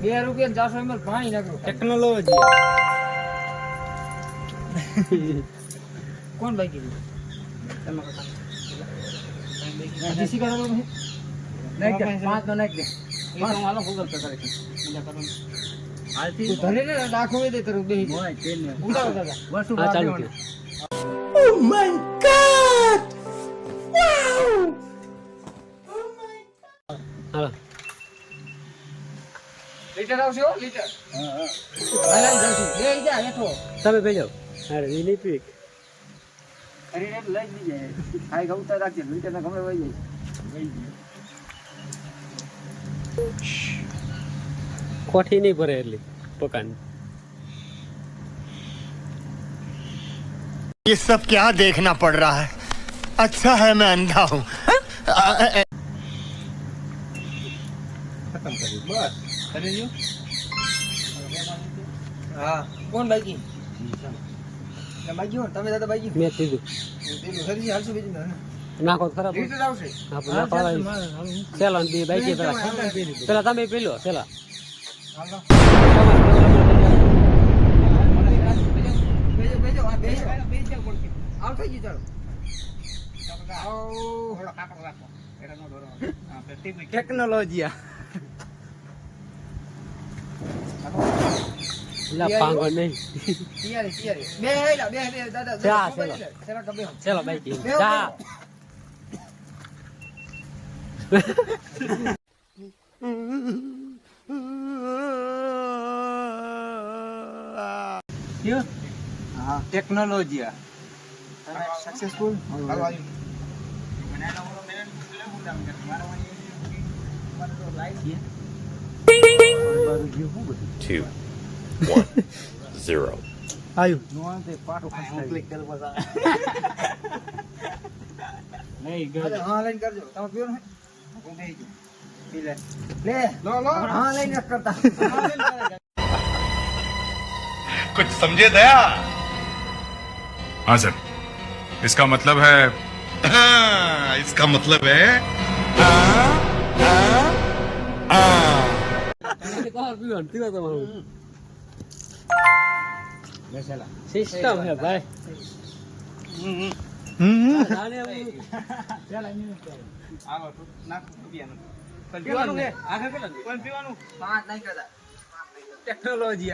₹2 400 ml પાણી નાખો technology કોણ બાકી દીધું જીસી કરો નાખ દે 5 તો નાખ દે એ તો માલો ગૂગલ પે કરે છે હાલતી તું ધરે ને રાખો દે તરું બેહી હોય તેને ઉડાવ દાદા વસ્તુ ચાલુ કે oh my god wow oh my હાલો લીટર આવશે હો લીટર હા હાલા જલ્દી બેહી જા હેઠો તમે બેજો અરે ઈ પીક અરે રે લઈ જ જાય ખાઈ ગૌતા રાખજે લીટર ના ગમે વઈ જાય કોઠી નહીં ભરે એટલી પકાન ये सब क्या देखना पड़ रहा है अच्छा है मैं अंधा हूँ खत्म કરી બસ કરી લ્યો હા કોણ બાકી બાકી હો તમે દાદા બાકી મેં કીધું સરી હાલશું બીજું નાખો ખરાબ લીટર આવશે ચાલો બે બાઈક પેલા તમે પેલો પેલા હાલો ટેકનોલોજી પાંગો નહીં ચલો બાઈક જા ટેકનોલોજી સક્સેસફુલ Two, 1, 0. આયુ હા લાઈન કરજો તમે પીવો ને લે લો હા લાઈન કરતા कुछ समझे दया हाँ सर इसका मतलब है इसका मतलब है સિસ્ટમ હે ભાઈ ટેકનોલોજી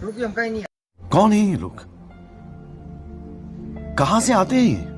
રૂપિયા કઈ નહીં कौन है ये लोग कहां से आते हैं ये